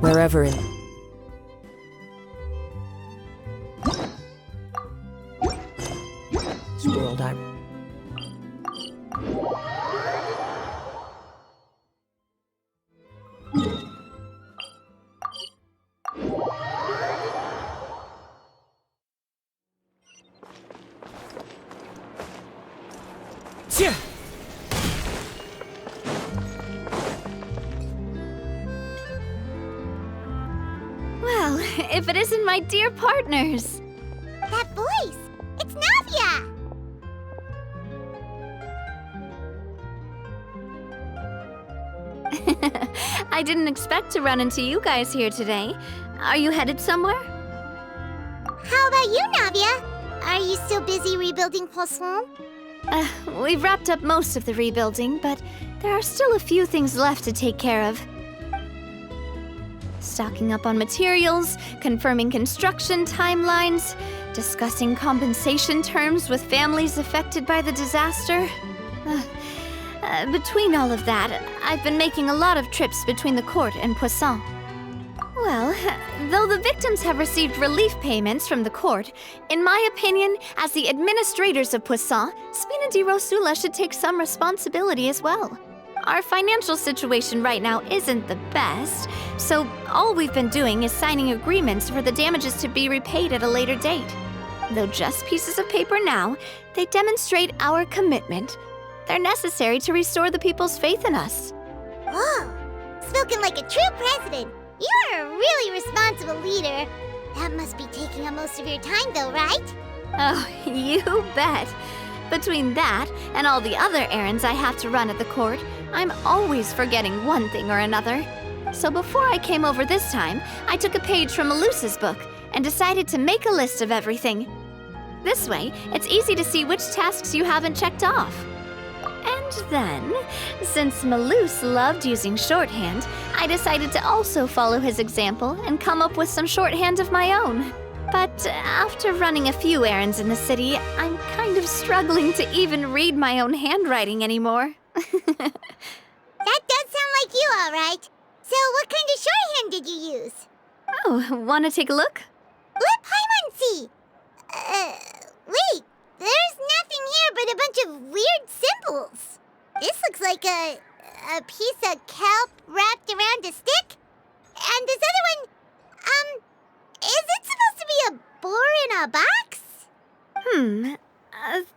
wherever in... this world I'm... Tja! Well, if it isn't my dear partners. That voice! It's Navia! I didn't expect to run into you guys here today. Are you headed somewhere? How about you, Navia? Are you still busy rebuilding Poisson? We've wrapped up most of the rebuilding, but there are still a few things left to take care of. Stocking up on materials, confirming construction timelines, discussing compensation terms with families affected by the disaster. Between all of that, I've been making a lot of trips between the court and Poisson. Well, though the victims have received relief payments from the court, in my opinion, as the administrators of Poisson, Spina di Rosula should take some responsibility as well. Our financial situation right now isn't the best, so all we've been doing is signing agreements for the damages to be repaid at a later date. Though just pieces of paper now, they demonstrate our commitment. They're necessary to restore the people's faith in us. Whoa! Spoken like a true president. You're a really responsible leader. That must be taking up most of your time, though, right? Oh, you bet. Between that and all the other errands I have to run at the court, I'm always forgetting one thing or another. So before I came over this time, I took a page from Melusa's book and decided to make a list of everything. This way, it's easy to see which tasks you haven't checked off. And then, since Melus loved using shorthand, I decided to also follow his example and come up with some shorthand of my own. But after running a few errands in the city, I'm kind of struggling to even read my own handwriting anymore. That does sound like you, all right. So what kind of shorthand did you use? Oh, wanna take a look? Let Paimon see. Wait. There's nothing here but a bunch of weird symbols. This looks like a piece of kelp wrapped around a stick. And this other one, is it supposed to be a boar in a box?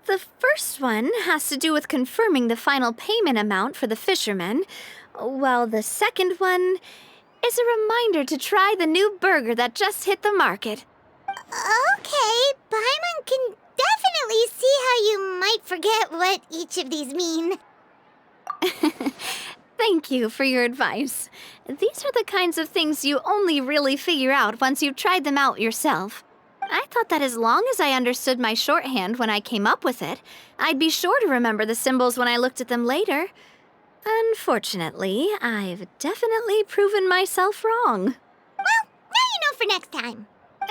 The first one has to do with confirming the final payment amount for the fishermen, while the second one is a reminder to try the new burger that just hit the market. Okay, Paimon can definitely see how you might forget what each of these mean. Thank you for your advice. These are the kinds of things you only really figure out once you've tried them out yourself. I thought that as long as I understood my shorthand when I came up with it, I'd be sure to remember the symbols when I looked at them later. Unfortunately, I've definitely proven myself wrong. Well, now you know for next time.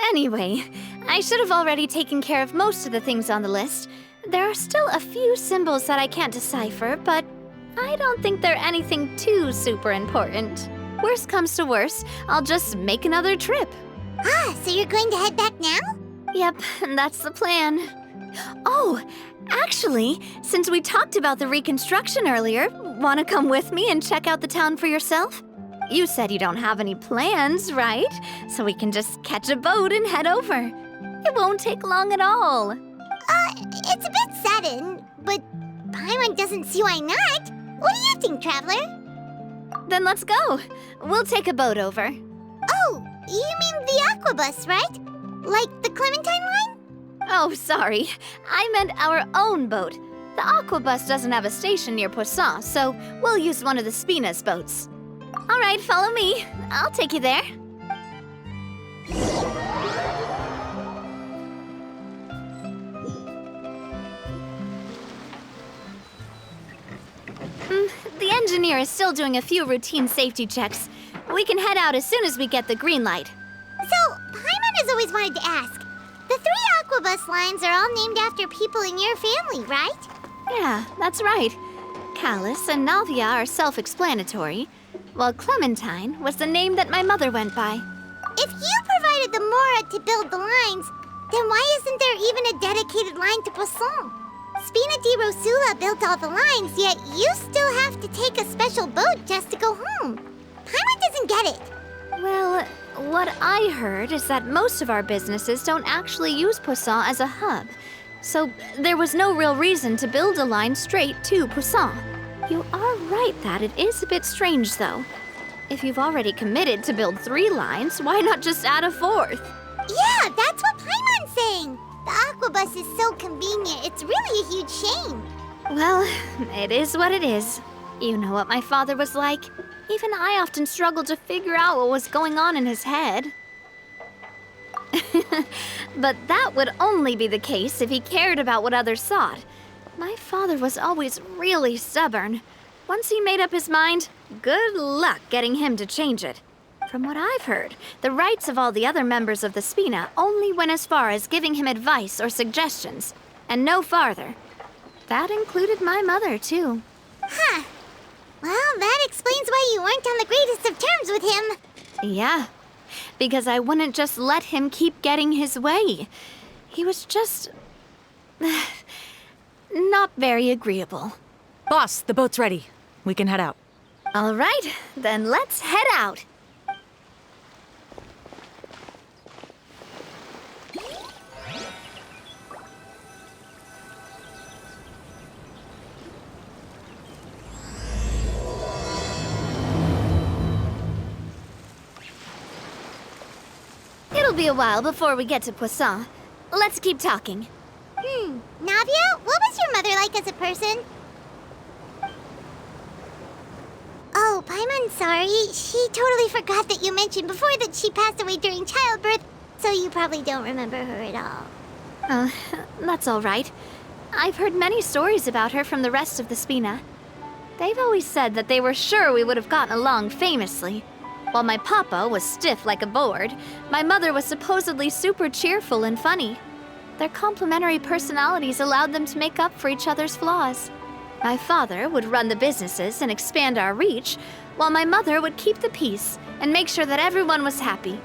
Anyway, I should have already taken care of most of the things on the list. There are still a few symbols that I can't decipher, but I don't think they're anything too super important. Worst comes to worst, I'll just make another trip. So you're going to head back now? Yep, that's the plan. Oh, actually, since we talked about the reconstruction earlier, want to come with me and check out the town for yourself? You said you don't have any plans, right? So we can just catch a boat and head over. It won't take long at all. It's a bit sudden, but Paimon doesn't see why not. What do you think, Traveler? Then let's go. We'll take a boat over. Oh, you mean the aqua bus, right? Like the Clementine line? Oh, sorry. I meant our own boat. The aqua bus doesn't have a station near Poisson, so we'll use one of the Spina's boats. All right, follow me. I'll take you there. The engineer is still doing a few routine safety checks. We can head out as soon as we get the green light. So, Paimon has always wanted to ask. The 3 aquabus lines are all named after people in your family, right? Yeah, that's right. Callus and Navia are self-explanatory. while Clementine was the name that my mother went by. If you provided the Mora to build the lines, then why isn't there even a dedicated line to Poisson? Spina di Rosula built all the lines, yet you still have to take a special boat just to go home. Paimon doesn't get it. Well, what I heard is that most of our businesses don't actually use Poisson as a hub, so there was no real reason to build a line straight to Poisson. You are right that it is a bit strange, though. If you've already committed to build 3 lines, why not just add a 4th? Yeah, that's what Paimon's saying. The Aquabus is so convenient, it's really a huge shame. Well, it is what it is. You know what my father was like. Even I often struggled to figure out what was going on in his head. But that would only be the case if he cared about what others thought. My father was always really stubborn. Once he made up his mind, good luck getting him to change it. From what I've heard, the rights of all the other members of the Spina only went as far as giving him advice or suggestions, and no farther. That included my mother, too. Huh. Well, that explains why you weren't on the greatest of terms with him. Yeah, because I wouldn't just let him keep getting his way. He was just... not very agreeable. Boss, the boat's ready. We can head out. All right, then let's head out. It'll be a while before we get to Poisson. Let's keep talking. Navia, what was your mother like as a person? Oh, Paimon's sorry. She totally forgot that you mentioned before that she passed away during childbirth, so you probably don't remember her at all. That's all right. I've heard many stories about her from the rest of the Spina. They've always said that they were sure we would have gotten along famously. While my papa was stiff like a board, my mother was supposedly super cheerful and funny. Their complementary personalities allowed them to make up for each other's flaws. My father would run the businesses and expand our reach, while my mother would keep the peace and make sure that everyone was happy.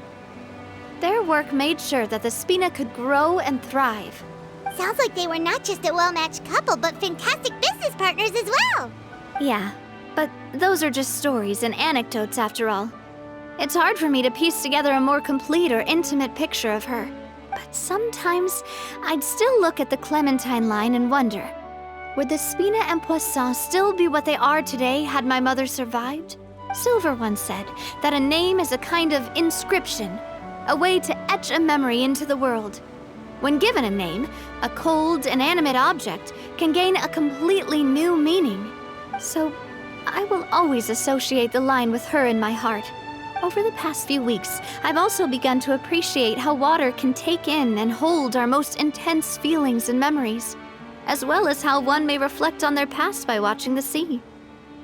Their work made sure that the Spina could grow and thrive. Sounds like they were not just a well-matched couple, but fantastic business partners as well. Yeah, but those are just stories and anecdotes after all. It's hard for me to piece together a more complete or intimate picture of her. But sometimes I'd still look at the Clementine line and wonder, would the Spina and Poisson still be what they are today had my mother survived? Silver once said that a name is a kind of inscription, a way to etch a memory into the world. When given a name, a cold, inanimate object can gain a completely new meaning. So I will always associate the line with her in my heart. Over the past few weeks, I've also begun to appreciate how water can take in and hold our most intense feelings and memories, as well as how one may reflect on their past by watching the sea.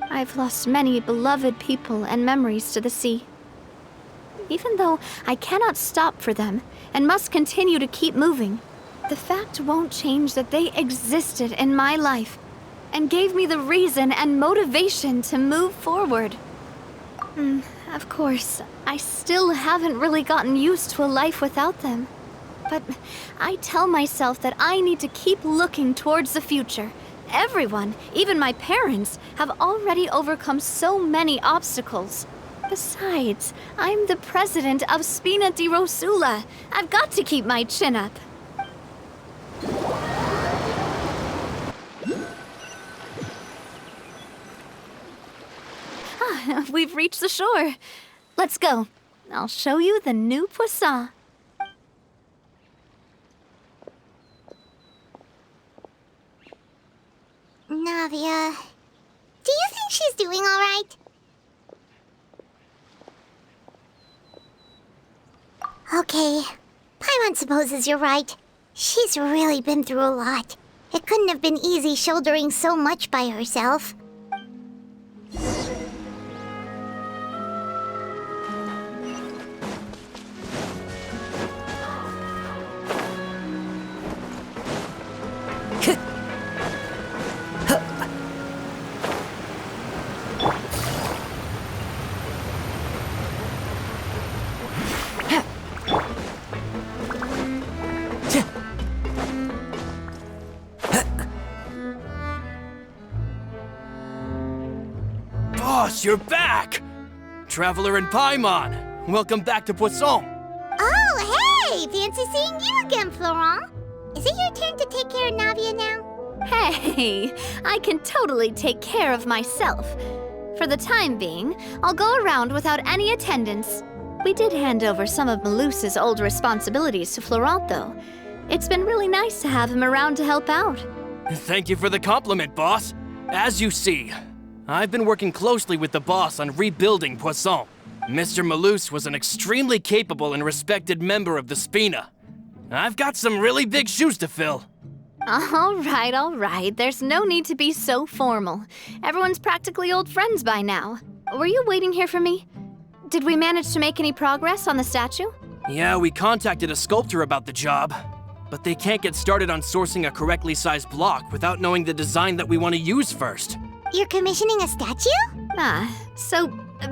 I've lost many beloved people and memories to the sea. Even though I cannot stop for them and must continue to keep moving, the fact won't change that they existed in my life and gave me the reason and motivation to move forward. Of course, I still haven't really gotten used to a life without them. But I tell myself that I need to keep looking towards the future. Everyone, even my parents, have already overcome so many obstacles. Besides, I'm the president of Spina di Rosula. I've got to keep my chin up. We've reached the shore. Let's go. I'll show you the new Poisson. Navia, do you think she's doing all right? Okay, Paimon supposes you're right. She's really been through a lot. It couldn't have been easy shouldering so much by herself. Boss, you're back! Traveler and Paimon, welcome back to Poisson. Oh, hey! Fancy seeing you again, Florent. Is it your turn to take care of Navia now? Hey, I can totally take care of myself. For the time being, I'll go around without any attendance. We did hand over some of Malus's old responsibilities to Florent, though. It's been really nice to have him around to help out. Thank you for the compliment, boss. As you see, I've been working closely with the boss on rebuilding Poisson. Mr. Malus was an extremely capable and respected member of the Spina. I've got some really big shoes to fill. All right. There's no need to be so formal. Everyone's practically old friends by now. Were you waiting here for me? Did we manage to make any progress on the statue? Yeah, we contacted a sculptor about the job, but they can't get started on sourcing a correctly sized block without knowing the design that we want to use first. You're commissioning a statue? So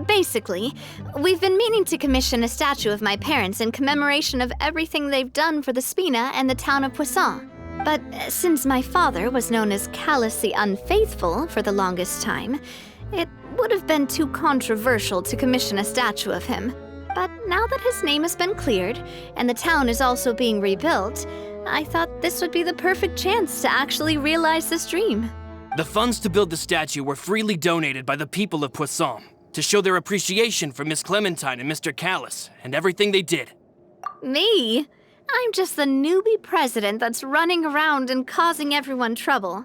basically, we've been meaning to commission a statue of my parents in commemoration of everything they've done for the Spina and the town of Poisson. But since my father was known as Callus the Unfaithful for the longest time, it would have been too controversial to commission a statue of him. But now that his name has been cleared, and the town is also being rebuilt, I thought this would be the perfect chance to actually realize this dream. The funds to build the statue were freely donated by the people of Poisson to show their appreciation for Miss Clementine and Mr. Callus and everything they did. Me? I'm just the newbie president that's running around and causing everyone trouble.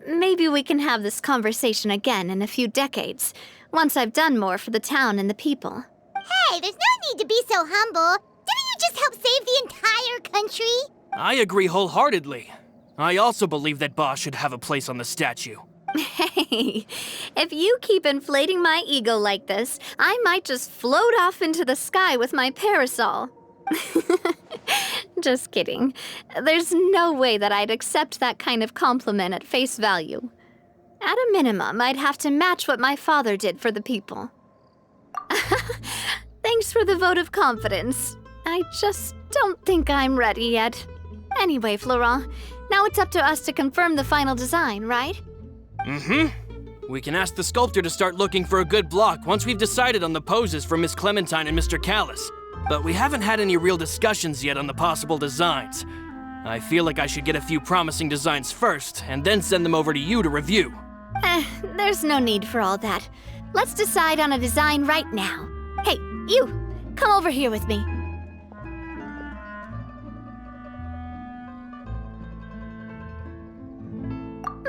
Maybe we can have this conversation again in a few decades, once I've done more for the town and the people. Hey, there's no need to be so humble. Didn't you just help save the entire country? I agree wholeheartedly. I also believe that Boss should have a place on the statue. Hey, if you keep inflating my ego like this, I might just float off into the sky with my parasol. Just kidding. There's no way that I'd accept that kind of compliment at face value. At a minimum, I'd have to match what my father did for the people. Thanks for the vote of confidence. I just don't think I'm ready yet. Anyway, Florent, now it's up to us to confirm the final design, right? We can ask the sculptor to start looking for a good block once we've decided on the poses for Miss Clementine and Mr. Callus. But we haven't had any real discussions yet on the possible designs. I feel like I should get a few promising designs first, and then send them over to you to review. There's no need for all that. Let's decide on a design right now. Hey, you! Come over here with me.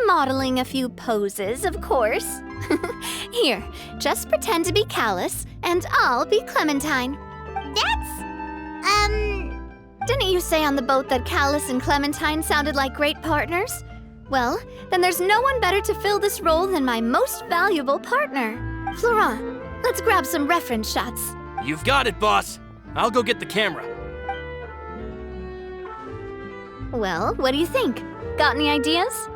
Modeling a few poses, of course. Here, just pretend to be Callus, and I'll be Clementine. Didn't you say on the boat that Callus and Clementine sounded like great partners? Well, then there's no one better to fill this role than my most valuable partner. Florent, let's grab some reference shots. You've got it, boss. I'll go get the camera. Well, what do you think? Got any ideas?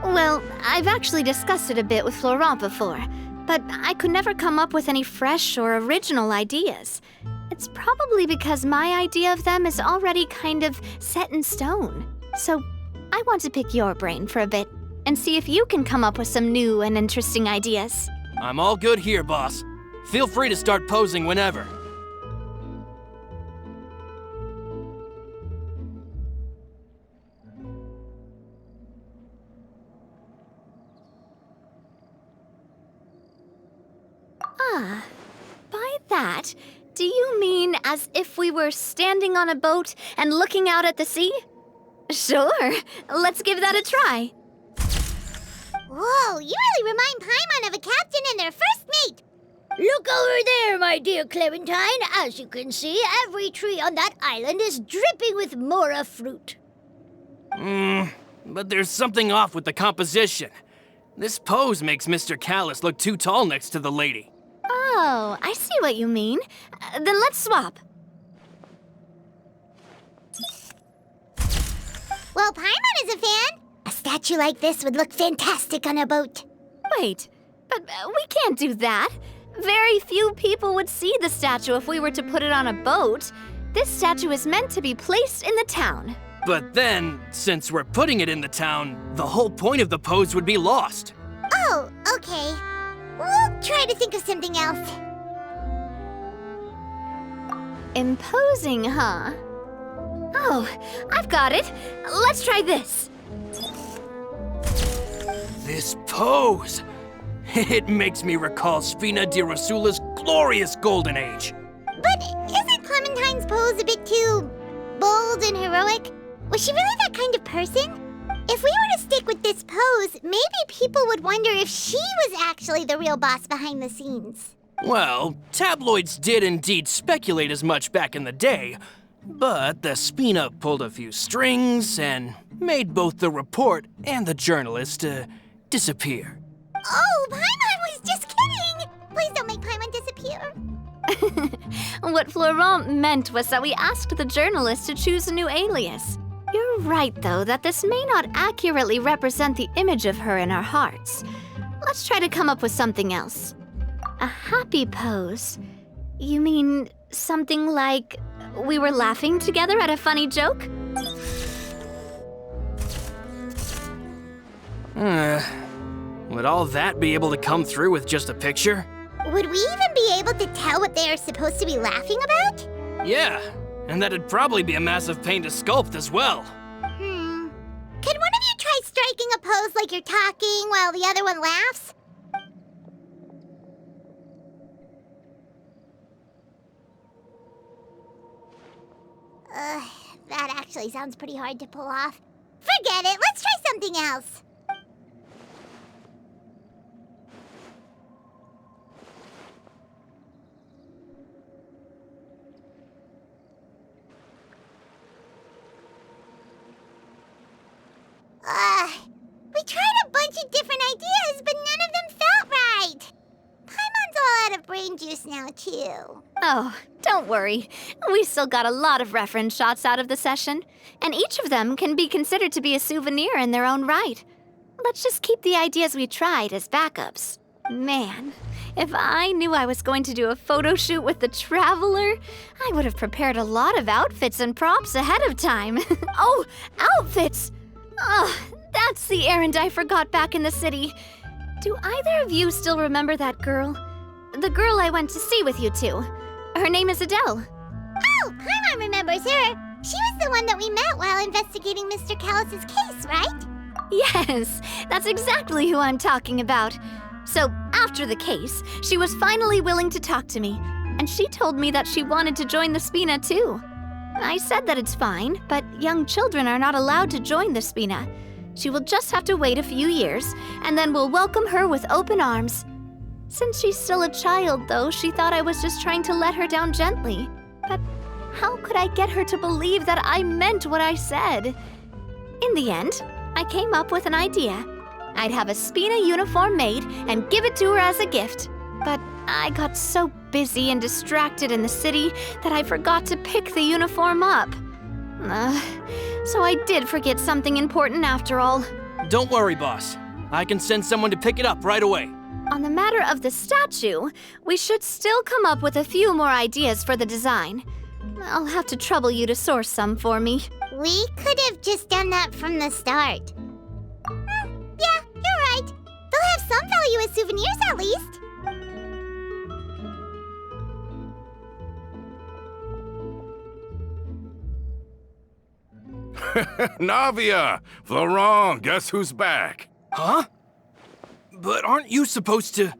Well, I've actually discussed it a bit with Florent before, but I could never come up with any fresh or original ideas. It's probably because my idea of them is already kind of set in stone. So I want to pick your brain for a bit and see if you can come up with some new and interesting ideas. I'm all good here, boss. Feel free to start posing whenever. By that, do you mean as if we were standing on a boat and looking out at the sea? Sure, let's give that a try. Whoa, you really remind Paimon of a captain and their first mate. Look over there, my dear Clementine. As you can see, every tree on that island is dripping with mora fruit. But there's something off with the composition. This pose makes Mr. Callus look too tall next to the lady. Oh, I see what you mean. Then let's swap. Well, Paimon is a fan. A statue like this would look fantastic on a boat. Wait, but we can't do that. Very few people would see the statue if we were to put it on a boat. This statue is meant to be placed in the town. But then, since we're putting it in the town, the whole point of the pose would be lost. Oh, Okay. We'll try to think of something else. Imposing, huh? Oh, I've got it. Let's try this. This pose! It makes me recall Spina di Rosula's glorious golden age. But isn't Clementine's pose a bit too bold and heroic? Was she really that kind of person? If we were to stick with this pose, maybe people would wonder if she was actually the real boss behind the scenes. Well, tabloids did indeed speculate as much back in the day, but the Spina pulled a few strings and made both the report and the journalist disappear. Oh, Paimon was just kidding! Please don't make Paimon disappear. What Florent meant was that we asked the journalist to choose a new alias. You're right, though, that this may not accurately represent the image of her in our hearts. Let's try to come up with something else. A happy pose? You mean something like we were laughing together at a funny joke? Would all that be able to come through with just a picture? Would we even be able to tell what they are supposed to be laughing about? Yeah, and that'd probably be a massive pain to sculpt as well. Could one of you try striking a pose like you're talking while the other one laughs? That actually sounds pretty hard to pull off. Forget it, let's try something else. We tried a bunch of different ideas, but none of them felt right. Paimon's all out of brain juice now, too. Oh, don't worry. We still got a lot of reference shots out of the session, and each of them can be considered to be a souvenir in their own right. Let's just keep the ideas we tried as backups. Man, if I knew I was going to do a photo shoot with the Traveler, I would have prepared a lot of outfits and props ahead of time. Oh, outfits! That's the errand I forgot back in the city. Do either of you still remember that girl? The girl I went to see with you two. Her name is Adele. Oh, Paimon remembers her. She was the one that we met while investigating Mr. Callus's case, right? Yes, that's exactly who I'm talking about. So, after the case, she was finally willing to talk to me, and she told me that she wanted to join the Spina too. I said that it's fine, but young children are not allowed to join the Spina. She will just have to wait a few years, and then we'll welcome her with open arms. Since she's still a child, though, she thought I was just trying to let her down gently. But how could I get her to believe that I meant what I said? In the end, I came up with an idea. I'd have a Spina uniform made and give it to her as a gift. But I got so busy and distracted in the city that I forgot to pick the uniform up. So I did forget something important after all. Don't worry, boss. I can send someone to pick it up right away. On the matter of the statue, we should still come up with a few more ideas for the design. I'll have to trouble you to source some for me. We could have just done that from the start. Yeah, you're right. They'll have some value as souvenirs at least. Navia! Florent, guess who's back? Huh? But aren't you supposed to...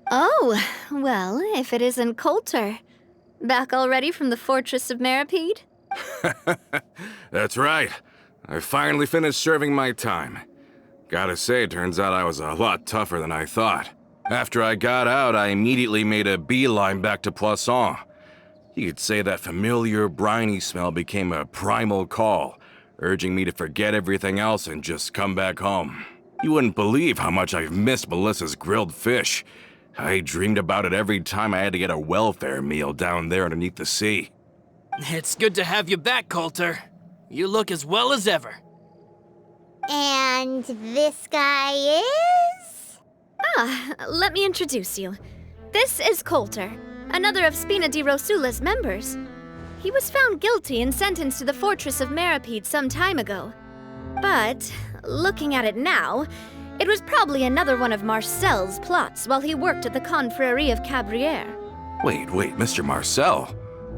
Oh, well, if it isn't Coulter. Back already from the Fortress of Meripede? That's right. I finally finished serving my time. Gotta say, turns out I was a lot tougher than I thought. After I got out, I immediately made a beeline back to Poisson. You could say that familiar, briny smell became a primal call, urging me to forget everything else and just come back home. You wouldn't believe how much I've missed Melissa's grilled fish. I dreamed about it every time I had to get a welfare meal down there underneath the sea. It's good to have you back, Coulter. You look as well as ever. And this guy is? Let me introduce you. This is Coulter, another of Spina di Rosula's members. He was found guilty and sentenced to the Fortress of Meripede some time ago. But, looking at it now, It was probably another one of Marcel's plots while he worked at the Confrérie of Cabrières. Wait, Mr. Marcel?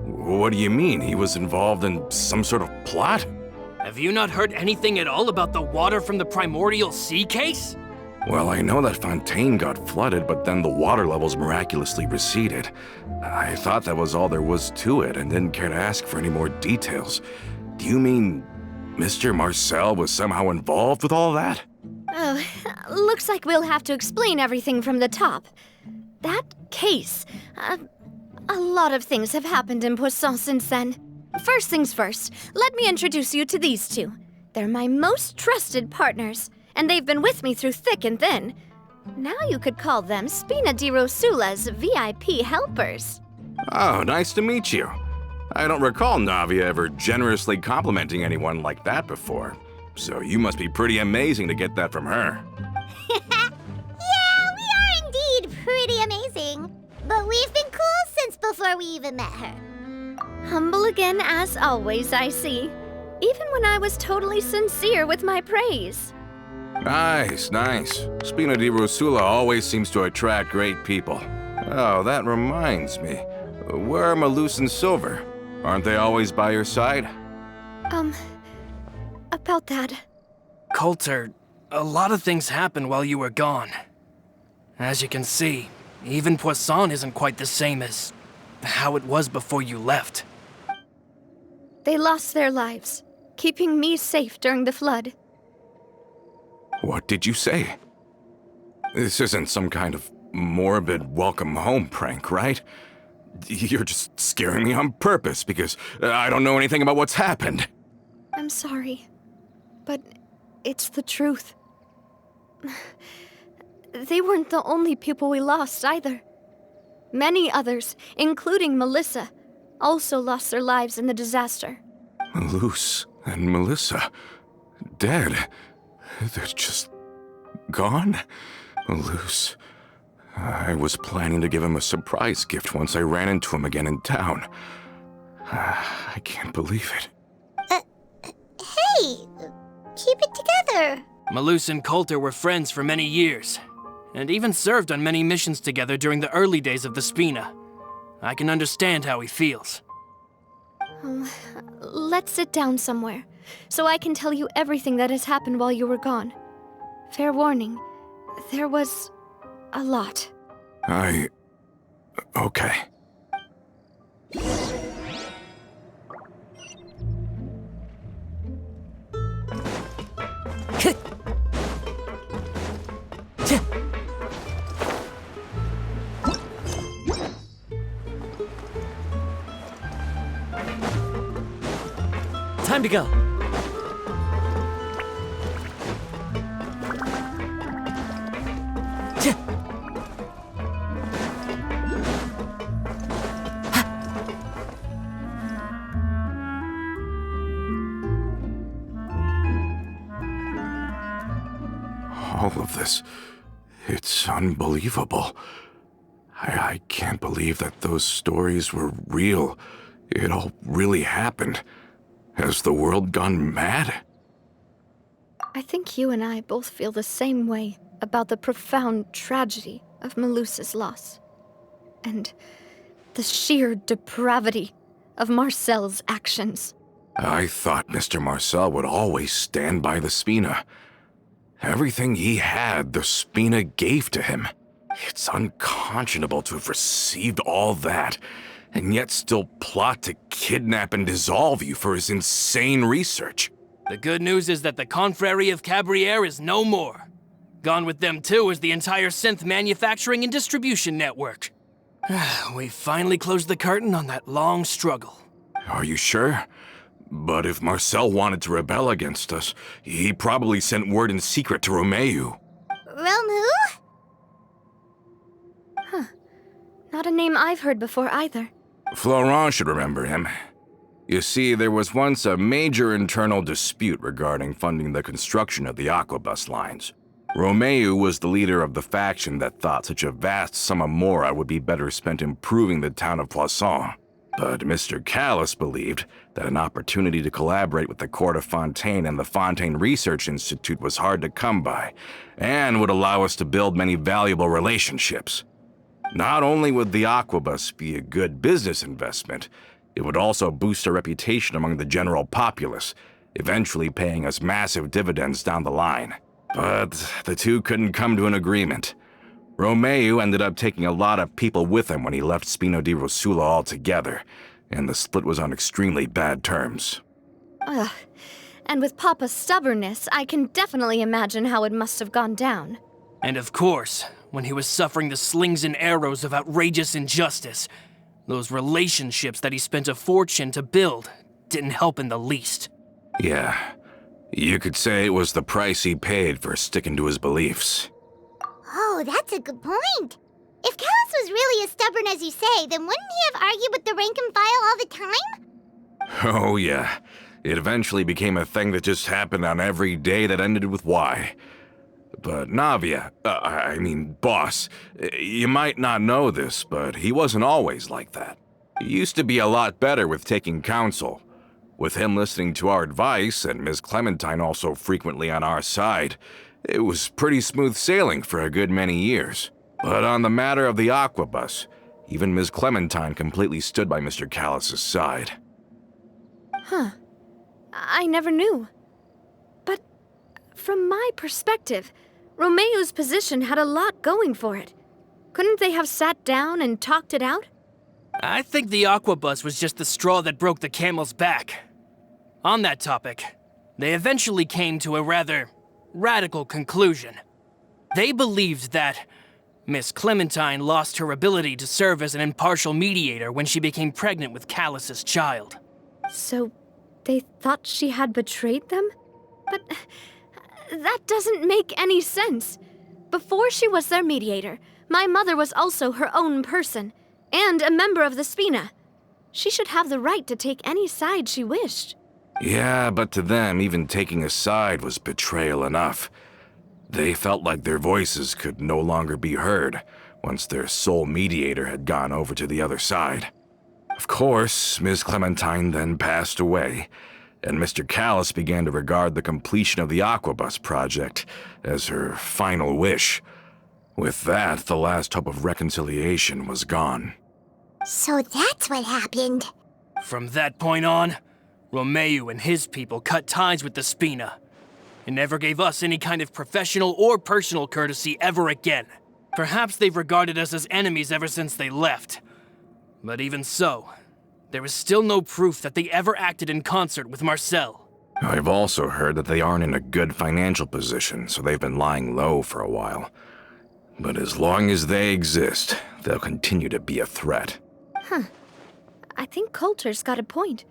What do you mean? He was involved in some sort of plot? Have you not heard anything at all about the water from the primordial sea case? Well, I know that Fontaine got flooded, but then the water levels miraculously receded. I thought that was all there was to it and didn't care to ask for any more details. Do you mean Mr. Marcel was somehow involved with all that? Oh, looks like we'll have to explain everything from the top. That case, a lot of things have happened in Poisson since then. First things first, let me introduce you to these two. They're my most trusted partners, and they've been with me through thick and thin. Now you could call them Spina di Rosula's VIP helpers. Oh, nice to meet you. I don't recall Navia ever generously complimenting anyone like that before. So you must be pretty amazing to get that from her. Yeah, we are indeed pretty amazing. But we've been cool since before we even met her. Humble again as always, I see. Even when I was totally sincere with my praise. Nice. Spina di Rosula always seems to attract great people. Oh, that reminds me. Where are Malus and Silver? Aren't they always by your side? About that. Coulter, a lot of things happened while you were gone. As you can see, even Poisson isn't quite the same as how it was before you left. They lost their lives, keeping me safe during the flood. What did you say? This isn't some kind of morbid welcome home prank, right? You're just scaring me on purpose because I don't know anything about what's happened. I'm sorry, but it's the truth. They weren't the only people we lost either. Many others, including Melissa, also lost their lives in the disaster. Malus and Melissa, dead. They're just gone? Malus. I was planning to give him a surprise gift once I ran into him again in town. I can't believe it. Hey, keep it together. Malus and Coulter were friends for many years, and even served on many missions together during the early days of the Spina. I can understand how he feels. Let's sit down somewhere, so I can tell you everything that has happened while you were gone. Fair warning, there was a lot. Okay. Time to go. All of this, it's unbelievable. I can't believe that those stories were real. It all really happened. Has the world gone mad? I think you and I both feel the same way about the profound tragedy of Melusa's loss. And the sheer depravity of Marcel's actions. I thought Mr. Marcel would always stand by the Spina. Everything he had, the Spina gave to him. It's unconscionable to have received all that, and yet still plot to kidnap and dissolve you for his insane research. The good news is that the Confrérie of Cabrières is no more. Gone with them too is the entire synth manufacturing and distribution network. We finally closed the curtain on that long struggle. Are you sure? But if Marcel wanted to rebel against us, he probably sent word in secret to Romeu. Romu? Not a name I've heard before either. Florent should remember him. You see, there was once a major internal dispute regarding funding the construction of the aquabus lines. Romeu was the leader of the faction that thought such a vast sum of mora would be better spent improving the town of Poisson. But Mr. Callis believed that an opportunity to collaborate with the Court of Fontaine and the Fontaine Research Institute was hard to come by, and would allow us to build many valuable relationships. Not only would the Aquabus be a good business investment, it would also boost our reputation among the general populace, eventually paying us massive dividends down the line. But the two couldn't come to an agreement. Romeo ended up taking a lot of people with him when he left Spino di Rosula altogether, and the split was on extremely bad terms. Ugh. And with Papa's stubbornness, I can definitely imagine how it must have gone down. And of course, when he was suffering the slings and arrows of outrageous injustice, those relationships that he spent a fortune to build didn't help in the least. Yeah, you could say it was the price he paid for sticking to his beliefs. Oh, that's a good point. If Callus was really as stubborn as you say, then wouldn't he have argued with the rank and file all the time? Oh yeah, it eventually became a thing that just happened on every day that ended with Y. But Navia, boss, you might not know this, but he wasn't always like that. He used to be a lot better with taking counsel. With him listening to our advice, and Ms. Clementine also frequently on our side, it was pretty smooth sailing for a good many years. But on the matter of the Aquabus, even Ms. Clementine completely stood by Mr. Callis' side. Huh. I never knew. But from my perspective, Romeo's position had a lot going for it. Couldn't they have sat down and talked it out? I think the Aquabus was just the straw that broke the camel's back. On that topic, they eventually came to a rather radical conclusion. They believed that Miss Clementine lost her ability to serve as an impartial mediator when she became pregnant with Callus's child. So they thought she had betrayed them? But that doesn't make any sense. Before she was their mediator, my mother was also her own person, and a member of the Spina. She should have the right to take any side she wished. Yeah, but to them, even taking a side was betrayal enough. They felt like their voices could no longer be heard once their sole mediator had gone over to the other side. Of course, Ms. Clementine then passed away, and Mr. Callis began to regard the completion of the Aquabus project as her final wish. With that, the last hope of reconciliation was gone. So that's what happened. From that point on, Romeo and his people cut ties with the Spina, and never gave us any kind of professional or personal courtesy ever again. Perhaps they've regarded us as enemies ever since they left. But even so, there is still no proof that they ever acted in concert with Marcel. I've also heard that they aren't in a good financial position, so they've been lying low for a while. But as long as they exist, they'll continue to be a threat. Huh. I think Coulter's got a point.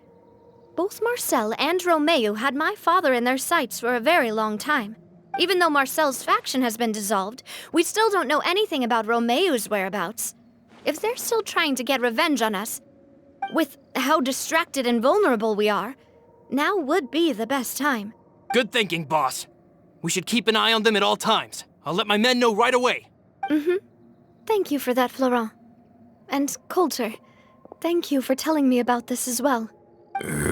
Both Marcel and Romeo had my father in their sights for a very long time. Even though Marcel's faction has been dissolved, we still don't know anything about Romeo's whereabouts. If they're still trying to get revenge on us, with how distracted and vulnerable we are, now would be the best time. Good thinking, boss. We should keep an eye on them at all times. I'll let my men know right away. Thank you for that, Florent. And Coulter, thank you for telling me about this as well.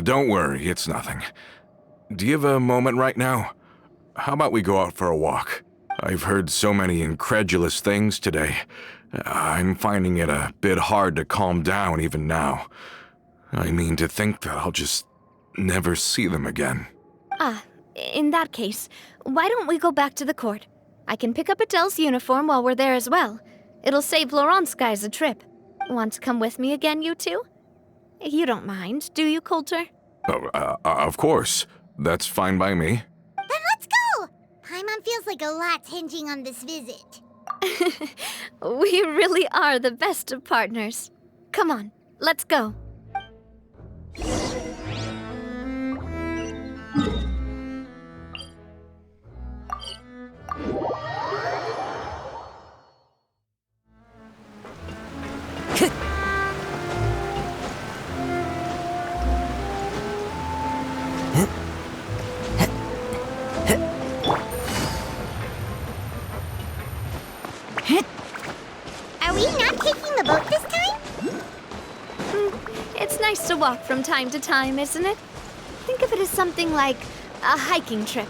Don't worry, it's nothing. Do you have a moment right now? How about we go out for a walk? I've heard so many incredulous things today. I'm finding it a bit hard to calm down even now. I mean, to think that I'll just never see them again. In that case, why don't we go back to the court? I can pick up Adele's uniform while we're there as well. It'll save Laurent's guys a trip. Want to come with me again, you two? You don't mind, do you, Coulter? Of course. That's fine by me. Then let's go! Paimon feels like a lot's hinging on this visit. We really are the best of partners. Come on, let's go. Are we not taking the boat this time? walk from time to time, isn't it? Think of it as something like a hiking trip.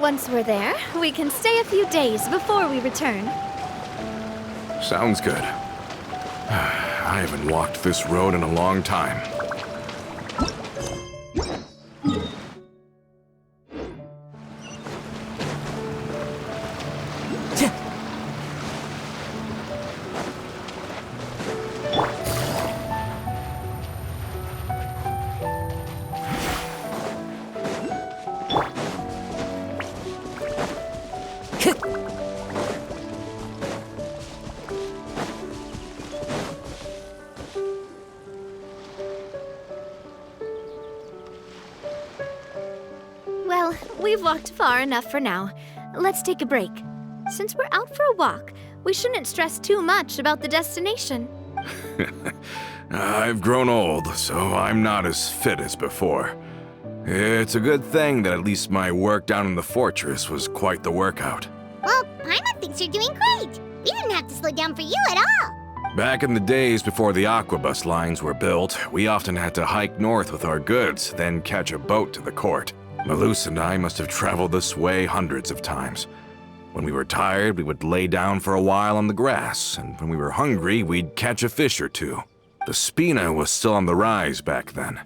Once we're there, we can stay a few days before we return. Sounds good. I haven't walked this road in a long time. Well, we've walked far enough for now. Let's take a break. Since we're out for a walk, we shouldn't stress too much about the destination. I've grown old, so I'm not as fit as before. It's a good thing that at least my work down in the fortress was quite the workout. Well, Paimon thinks you're doing great. We didn't have to slow down for you at all. Back in the days before the aquabus lines were built, we often had to hike north with our goods, then catch a boat to the court. Malus and I must have traveled this way hundreds of times. When we were tired, we would lay down for a while on the grass, and when we were hungry, we'd catch a fish or two. The Spina was still on the rise back then.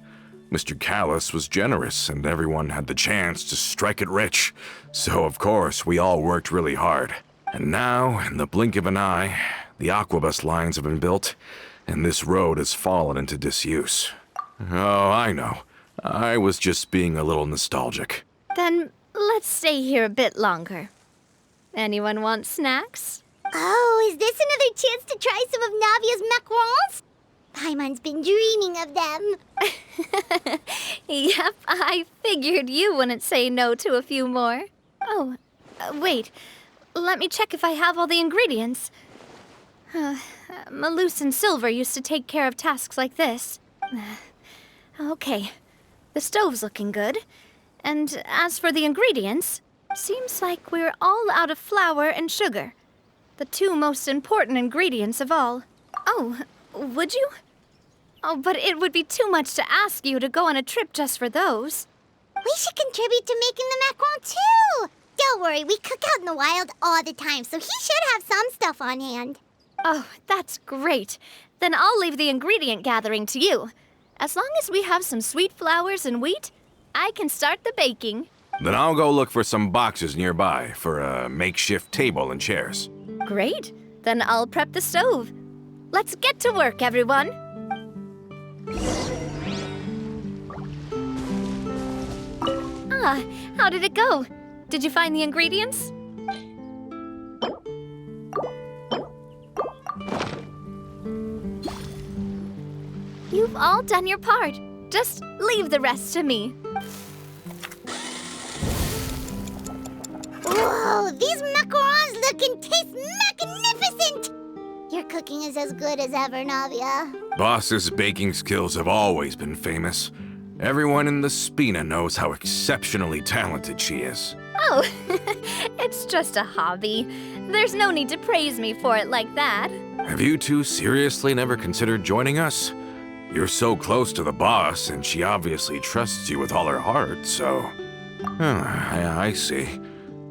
Mr. Callis was generous, and everyone had the chance to strike it rich. So, of course, we all worked really hard. And now, in the blink of an eye, the aquabus lines have been built, and this road has fallen into disuse. Oh, I know. I was just being a little nostalgic. Then let's stay here a bit longer. Anyone want snacks? Oh, is this another chance to try some of Navia's macarons? Paimon's been dreaming of them. Yep, I figured you wouldn't say no to a few more. Oh, wait. Let me check if I have all the ingredients. Malus and Silver used to take care of tasks like this. Okay. The stove's looking good. And as for the ingredients, seems like we're all out of flour and sugar. The two most important ingredients of all. Oh, would you? Oh, but it would be too much to ask you to go on a trip just for those. We should contribute to making the macaron too. Don't worry, we cook out in the wild all the time, so he should have some stuff on hand. Oh, that's great. Then I'll leave the ingredient gathering to you. As long as we have some sweet flours and wheat, I can start the baking. Then I'll go look for some boxes nearby for a makeshift table and chairs. Great. Then I'll prep the stove. Let's get to work, everyone. Ah, how did it go? Did you find the ingredients? You've all done your part. Just leave the rest to me. Whoa, these macarons look and taste magnificent! Your cooking is as good as ever, Navia. Boss's baking skills have always been famous. Everyone in the Spina knows how exceptionally talented she is. Oh, it's just a hobby. There's no need to praise me for it like that. Have you two seriously never considered joining us? You're so close to the boss, and she obviously trusts you with all her heart, so... I see.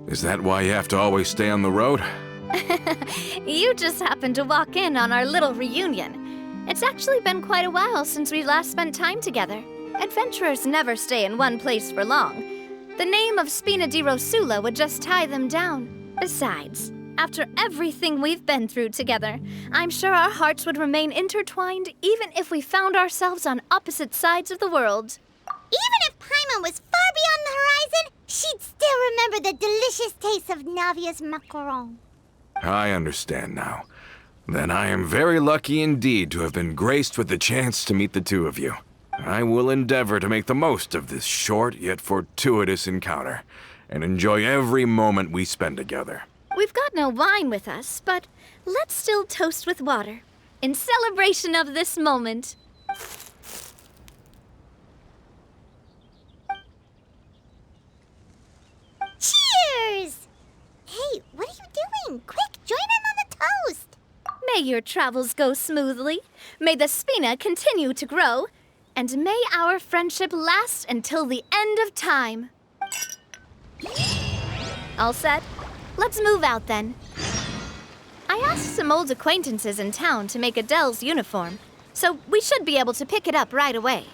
Is that why you have to always stay on the road? You just happened to walk in on our little reunion. It's actually been quite a while since we last spent time together. Adventurers never stay in one place for long. The name of Spina di Rosula would just tie them down. Besides, after everything we've been through together, I'm sure our hearts would remain intertwined even if we found ourselves on opposite sides of the world. Even if Paimon was far beyond the horizon, she'd still remember the delicious taste of Navia's macaron. I understand now. Then I am very lucky indeed to have been graced with the chance to meet the two of you. I will endeavor to make the most of this short yet fortuitous encounter, and enjoy every moment we spend together. We've got no wine with us, but let's still toast with water, in celebration of this moment. Cheers! Hey, what are you doing? Quick, join in on the toast! May your travels go smoothly, may the Spina continue to grow, and may our friendship last until the end of time. All set? Let's move out then. I asked some old acquaintances in town to make Adele's uniform, so we should be able to pick it up right away.